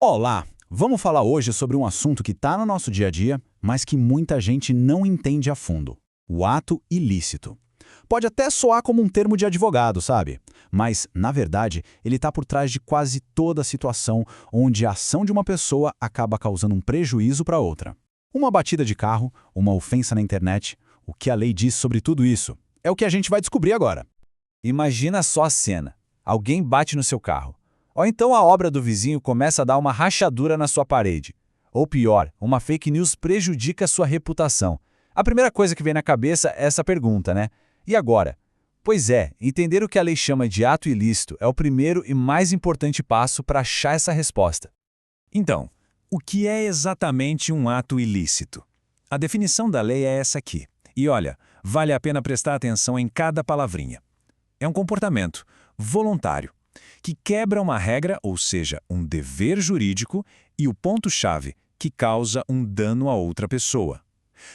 Olá! Vamos falar hoje sobre um assunto que está no nosso dia a dia, mas que muita gente não entende a fundo: o ato ilícito. Pode até soar como um termo de advogado, sabe? Mas, na verdade, ele está por trás de quase toda a situação onde a ação de uma pessoa acaba causando um prejuízo para outra. Uma batida de carro, uma ofensa na internet, o que a lei diz sobre tudo isso? É o que a gente vai descobrir agora. Imagina só a cena. Alguém bate no seu carro. Ou então a obra do vizinho começa a dar uma rachadura na sua parede. Ou pior, uma fake news prejudica a sua reputação. A primeira coisa que vem na cabeça é essa pergunta, né? E agora? Pois é, entender o que a lei chama de ato ilícito é o primeiro e mais importante passo para achar essa resposta. Então, o que é exatamente um ato ilícito? A definição da lei é essa aqui. E olha, vale a pena prestar atenção em cada palavrinha. É um comportamento voluntário, que quebra uma regra, ou seja, um dever jurídico, e o ponto-chave, que causa um dano a outra pessoa.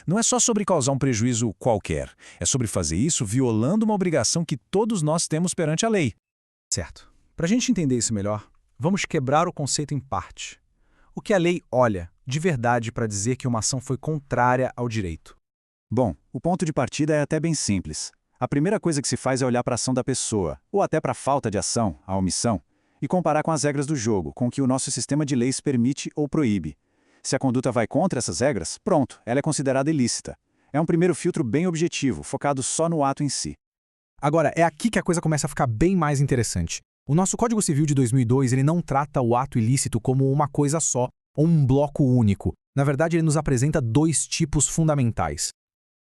Não é só sobre causar um prejuízo qualquer, é sobre fazer isso violando uma obrigação que todos nós temos perante a lei. Certo. Para a gente entender isso melhor, vamos quebrar o conceito em parte. O que a lei olha, de verdade, para dizer que uma ação foi contrária ao direito? Bom, o ponto de partida é até bem simples. A primeira coisa que se faz é olhar para a ação da pessoa, ou até para a falta de ação, a omissão, e comparar com as regras do jogo, com o que o nosso sistema de leis permite ou proíbe. Se a conduta vai contra essas regras, pronto, ela é considerada ilícita. É um primeiro filtro bem objetivo, focado só no ato em si. Agora, é aqui que a coisa começa a ficar bem mais interessante. O nosso Código Civil de 2002 ele não trata o ato ilícito como uma coisa só, ou um bloco único. Na verdade, ele nos apresenta dois tipos fundamentais.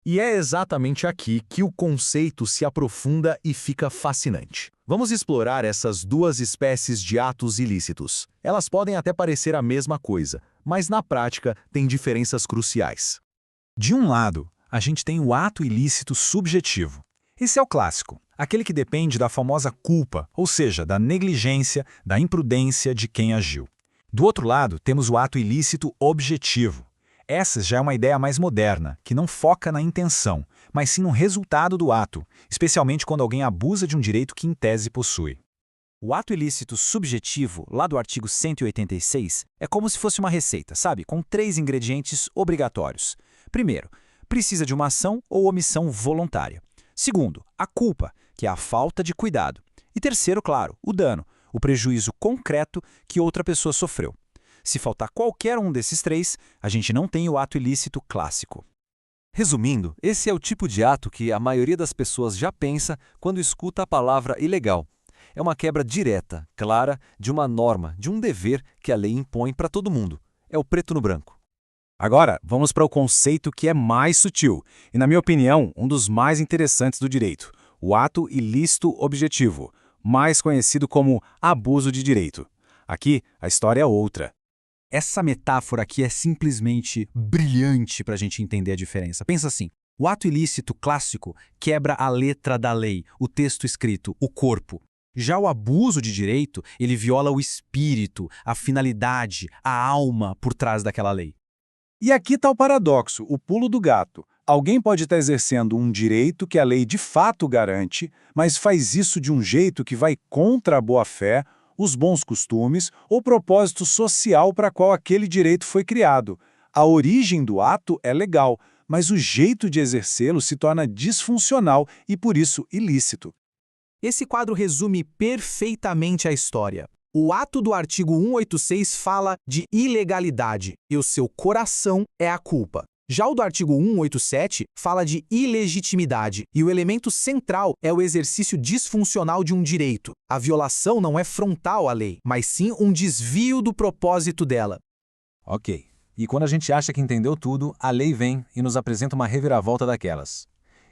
E é exatamente aqui que o conceito se aprofunda e fica fascinante. Vamos explorar essas duas espécies de atos ilícitos. Elas podem até parecer a mesma coisa, mas na prática têm diferenças cruciais. De um lado, a gente tem o ato ilícito subjetivo. Esse é o clássico, aquele que depende da famosa culpa, ou seja, da negligência, da imprudência de quem agiu. Do outro lado, temos o ato ilícito objetivo. Essa já é uma ideia mais moderna, que não foca na intenção, mas sim no resultado do ato, especialmente quando alguém abusa de um direito que em tese possui. O ato ilícito subjetivo, lá do artigo 186, é como se fosse uma receita, sabe? Com 3 ingredientes obrigatórios. Primeiro, precisa de uma ação ou omissão voluntária. Segundo, a culpa, que é a falta de cuidado. E terceiro, claro, o dano, o prejuízo concreto que outra pessoa sofreu. Se faltar qualquer um desses 3, a gente não tem o ato ilícito clássico. Resumindo, esse é o tipo de ato que a maioria das pessoas já pensa quando escuta a palavra ilegal. É uma quebra direta, clara, de uma norma, de um dever que a lei impõe para todo mundo. É o preto no branco. Agora, vamos para o conceito que é mais sutil e, na minha opinião, um dos mais interessantes do direito: o ato ilícito objetivo, mais conhecido como abuso de direito. Aqui, a história é outra. Essa metáfora aqui é simplesmente brilhante para a gente entender a diferença. Pensa assim, o ato ilícito clássico quebra a letra da lei, o texto escrito, o corpo. Já o abuso de direito, ele viola o espírito, a finalidade, a alma por trás daquela lei. E aqui está o paradoxo, o pulo do gato. Alguém pode estar exercendo um direito que a lei de fato garante, mas faz isso de um jeito que vai contra a boa-fé, os bons costumes ou propósito social para qual aquele direito foi criado. A origem do ato é legal, mas o jeito de exercê-lo se torna disfuncional e, por isso, ilícito. Esse quadro resume perfeitamente a história. O ato do artigo 186 fala de ilegalidade e o seu coração é a culpa. Já o do artigo 187 fala de ilegitimidade e o elemento central é o exercício disfuncional de um direito. A violação não é frontal à lei, mas sim um desvio do propósito dela. Ok. E quando a gente acha que entendeu tudo, a lei vem e nos apresenta uma reviravolta daquelas.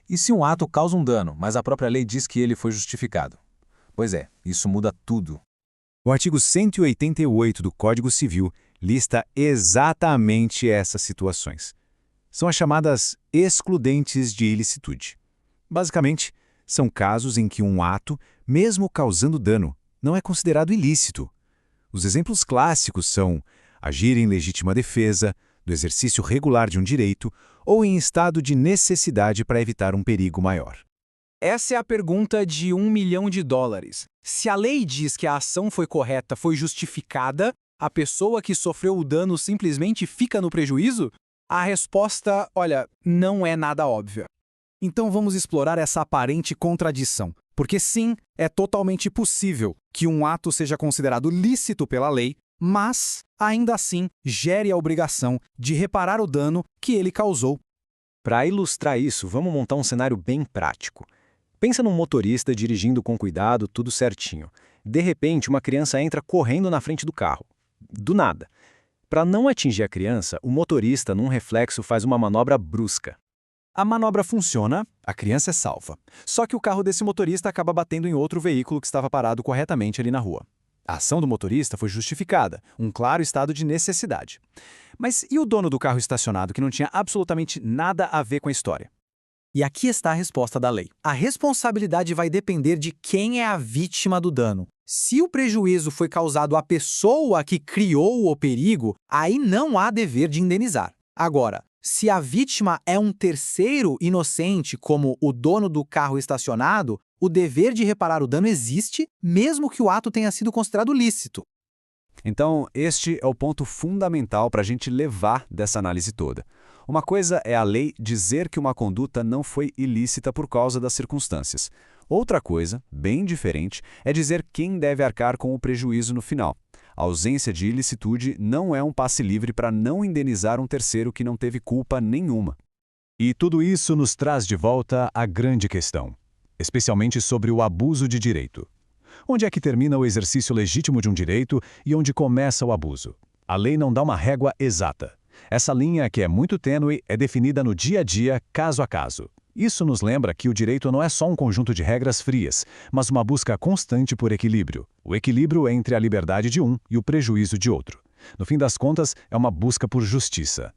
E se um ato causa um dano, mas a própria lei diz que ele foi justificado? Pois é, isso muda tudo. O artigo 188 do Código Civil lista exatamente essas situações. São as chamadas excludentes de ilicitude. Basicamente, são casos em que um ato, mesmo causando dano, não é considerado ilícito. Os exemplos clássicos são agir em legítima defesa, do exercício regular de um direito ou em estado de necessidade para evitar um perigo maior. Essa é a pergunta de $1 milhão. Se a lei diz que a ação foi correta, foi justificada, A pessoa que sofreu o dano simplesmente fica no prejuízo? A resposta, olha, não é nada óbvia. Então vamos explorar essa aparente contradição, porque sim, é totalmente possível que um ato seja considerado lícito pela lei, mas, ainda assim, gere a obrigação de reparar o dano que ele causou. Para ilustrar isso, vamos montar um cenário bem prático. Pensa num motorista dirigindo com cuidado, tudo certinho. De repente, uma criança entra correndo na frente do carro. Do nada. Para não atingir a criança, o motorista, num reflexo, faz uma manobra brusca. A manobra funciona, a criança é salva. Só que o carro desse motorista acaba batendo em outro veículo que estava parado corretamente ali na rua. A ação do motorista foi justificada, um claro estado de necessidade. Mas e o dono do carro estacionado que não tinha absolutamente nada a ver com a história? E aqui está a resposta da lei. A responsabilidade vai depender de quem é a vítima do dano. Se o prejuízo foi causado à pessoa que criou o perigo, aí não há dever de indenizar. Agora, se a vítima é um terceiro inocente, como o dono do carro estacionado, o dever de reparar o dano existe, mesmo que o ato tenha sido considerado lícito. Então, este é o ponto fundamental para a gente levar dessa análise toda. Uma coisa é a lei dizer que uma conduta não foi ilícita por causa das circunstâncias. Outra coisa, bem diferente, é dizer quem deve arcar com o prejuízo no final. A ausência de ilicitude não é um passe livre para não indenizar um terceiro que não teve culpa nenhuma. E tudo isso nos traz de volta à grande questão, especialmente sobre o abuso de direito. Onde é que termina o exercício legítimo de um direito e onde começa o abuso? A lei não dá uma régua exata. Essa linha, que é muito tênue, é definida no dia a dia, caso a caso. Isso nos lembra que o direito não é só um conjunto de regras frias, mas uma busca constante por equilíbrio. O equilíbrio entre a liberdade de um e o prejuízo de outro. No fim das contas, é uma busca por justiça.